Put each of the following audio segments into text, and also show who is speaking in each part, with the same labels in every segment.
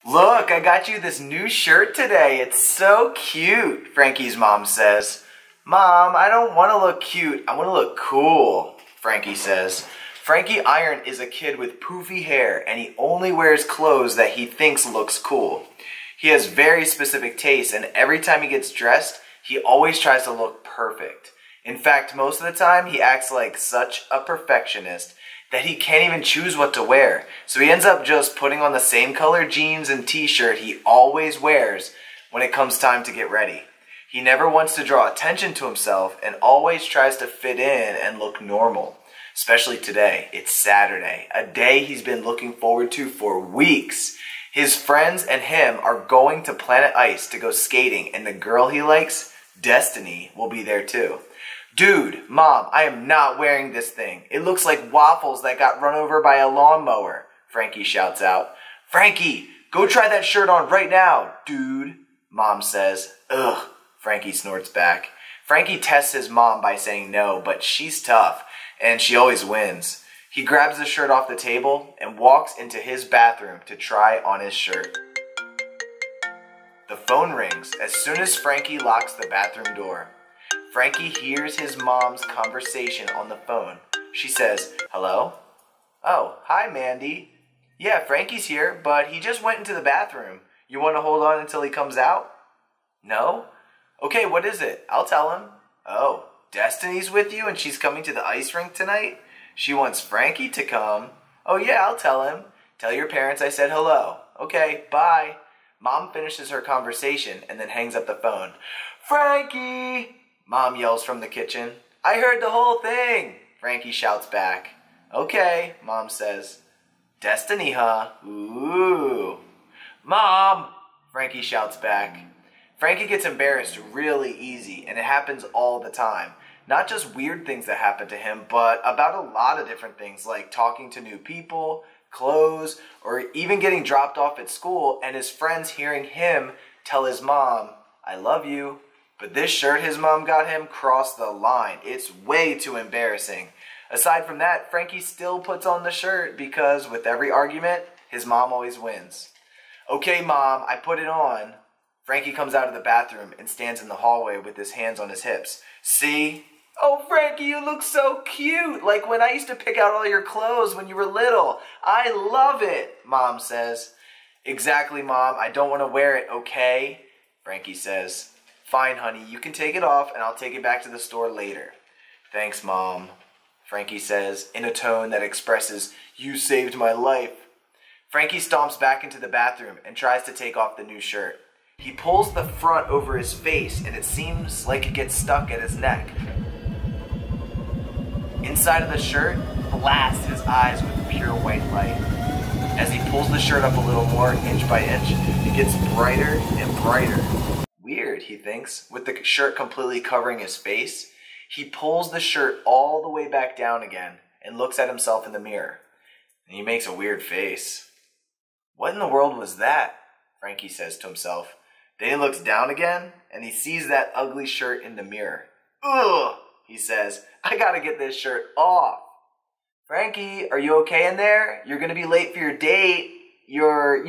Speaker 1: Look, I got you this new shirt today. It's so cute, Frankie's mom says. Mom, I don't want to look cute. I want to look cool, Frankie says. Frankie Iron is a kid with poofy hair, and he only wears clothes that he thinks looks cool. He has very specific tastes, and every time he gets dressed, he always tries to look perfect. In fact, most of the time, he acts like such a perfectionist that he can't even choose what to wear. So he ends up just putting on the same color jeans and t-shirt he always wears when it comes time to get ready. He never wants to draw attention to himself and always tries to fit in and look normal. Especially today. It's Saturday, a day he's been looking forward to for weeks. His friends and him are going to Planet Ice to go skating, and the girl he likes, Destiny, will be there too. Dude, Mom, I am not wearing this thing. It looks like waffles that got run over by a lawnmower, Frankie shouts out. Frankie, go try that shirt on right now, dude, Mom says. Ugh, Frankie snorts back. Frankie tests his mom by saying no, but she's tough, and she always wins. He grabs the shirt off the table and walks into his bathroom to try on his shirt. The phone rings as soon as Frankie locks the bathroom door. Frankie hears his mom's conversation on the phone. She says, "Hello? Oh, hi, Mandy. Yeah, Frankie's here, but he just went into the bathroom. You want to hold on until he comes out?" "No? Okay, what is it? I'll tell him." "Oh, Destiny's with you and she's coming to the ice rink tonight? She wants Frankie to come." "Oh yeah, I'll tell him. Tell your parents I said hello." "Okay, bye." Mom finishes her conversation and then hangs up the phone. "Frankie!" Mom yells from the kitchen. "I heard the whole thing," Frankie shouts back. "Okay," Mom says. "Destiny, huh? Ooh." "Mom!" Frankie shouts back. Frankie gets embarrassed really easy, and it happens all the time. Not just weird things that happen to him, but about a lot of different things, like talking to new people, clothes, or even getting dropped off at school and his friends hearing him tell his mom, "I love you." But this shirt his mom got him crossed the line. It's way too embarrassing. Aside from that, Frankie still puts on the shirt because with every argument, his mom always wins. "Okay, Mom, I put it on." Frankie comes out of the bathroom and stands in the hallway with his hands on his hips. "See? Oh, Frankie, you look so cute, like when I used to pick out all your clothes when you were little. I love it," Mom says. "Exactly, Mom. I don't want to wear it, okay?" Frankie says. "Fine, honey. You can take it off and I'll take it back to the store later." "Thanks, Mom," Frankie says in a tone that expresses, "You saved my life." Frankie stomps back into the bathroom and tries to take off the new shirt. He pulls the front over his face and it seems like it gets stuck at his neck. Inside of the shirt blasts his eyes with pure white light. As he pulls the shirt up a little more, inch by inch, it gets brighter and brighter. Weird, he thinks, with the shirt completely covering his face. He pulls the shirt all the way back down again and looks at himself in the mirror. And he makes a weird face. "What in the world was that?" Frankie says to himself. Then he looks down again and he sees that ugly shirt in the mirror. "Ugh," he says, "I gotta get this shirt off." "Frankie, are you okay in there? You're gonna be late for your date. Your,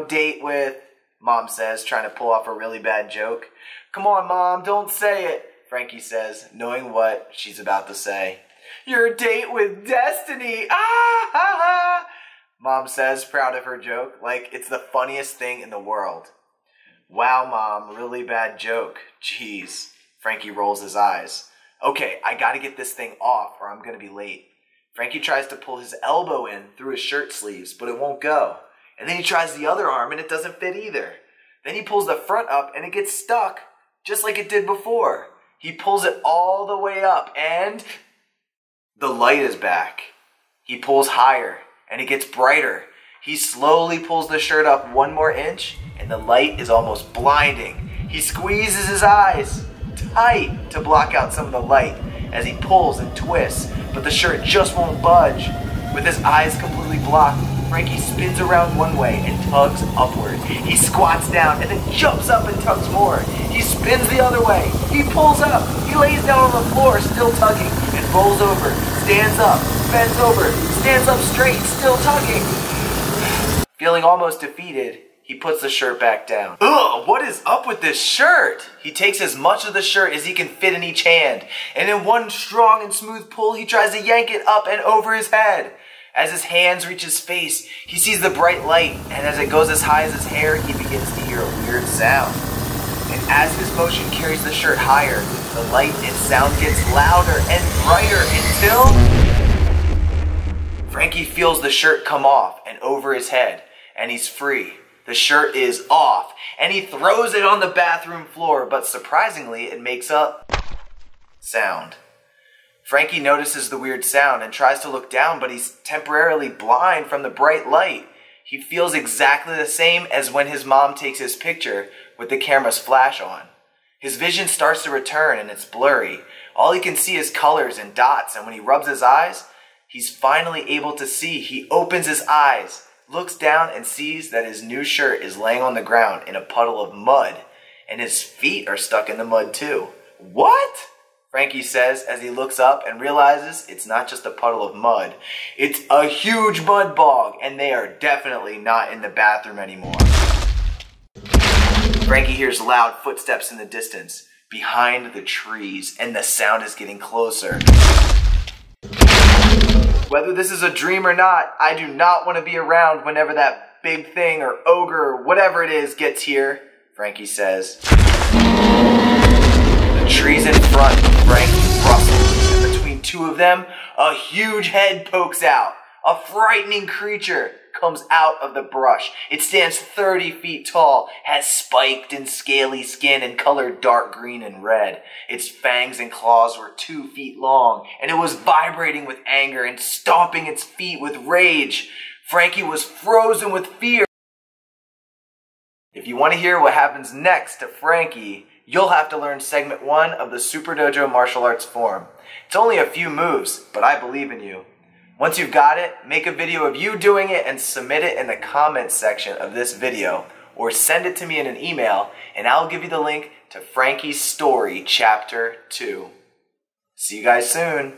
Speaker 1: date with," Mom says, trying to pull off a really bad joke. "Come on, Mom, don't say it," Frankie says, knowing what she's about to say. "Your date with Destiny! Ah, ha, ha," Mom says, proud of her joke, like it's the funniest thing in the world. "Wow, Mom, really bad joke. Jeez." Frankie rolls his eyes. "Okay, I gotta get this thing off or I'm gonna be late." Frankie tries to pull his elbow in through his shirt sleeves, but it won't go. And then he tries the other arm and it doesn't fit either. Then he pulls the front up and it gets stuck, just like it did before. He pulls it all the way up and the light is back. He pulls higher and it gets brighter. He slowly pulls the shirt up one more inch and the light is almost blinding. He squeezes his eyes tight to block out some of the light as he pulls and twists, but the shirt just won't budge. With his eyes completely blocked, Frankie spins around one way and tugs upward. He squats down and then jumps up and tugs more. He spins the other way. He pulls up. He lays down on the floor, still tugging, and rolls over, stands up, bends over, stands up straight, still tugging. Feeling almost defeated, He puts the shirt back down. Ugh, what is up with this shirt? He takes as much of the shirt as he can fit in each hand, and in one strong and smooth pull, he tries to yank it up and over his head. As his hands reach his face, he sees the bright light, and as it goes as high as his hair, he begins to hear a weird sound. And as his motion carries the shirt higher, the light and sound gets louder and brighter until Frankie feels the shirt come off and over his head, and he's free. The shirt is off, and he throws it on the bathroom floor, but surprisingly, it makes a sound. Frankie notices the weird sound and tries to look down, but he's temporarily blind from the bright light. He feels exactly the same as when his mom takes his picture with the camera's flash on. His vision starts to return, and it's blurry. All he can see is colors and dots, and when he rubs his eyes, he's finally able to see. He opens his eyes, looks down, and sees that his new shirt is laying on the ground in a puddle of mud, and his feet are stuck in the mud too. What? Frankie says as he looks up and realizes it's not just a puddle of mud. It's a huge mud bog, and they are definitely not in the bathroom anymore. Frankie hears loud footsteps in the distance, behind the trees, and the sound is getting closer. Whether this is a dream or not, I do not want to be around whenever that big thing or ogre or whatever it is gets here, Frankie says. The trees in front of Frankie rustle, and between two of them, a huge head pokes out. A frightening creature comes out of the brush. It stands 30 feet tall, has spiked and scaly skin and colored dark green and red. Its fangs and claws were 2 feet long, and it was vibrating with anger and stomping its feet with rage. Frankie was frozen with fear. If you want to hear what happens next to Frankie, you'll have to learn segment 1 of the Superdojo martial arts form. It's only a few moves, but I believe in you. Once you've got it, make a video of you doing it and submit it in the comments section of this video, or send it to me in an email, and I'll give you the link to Frankie's Story Chapter 2. See you guys soon.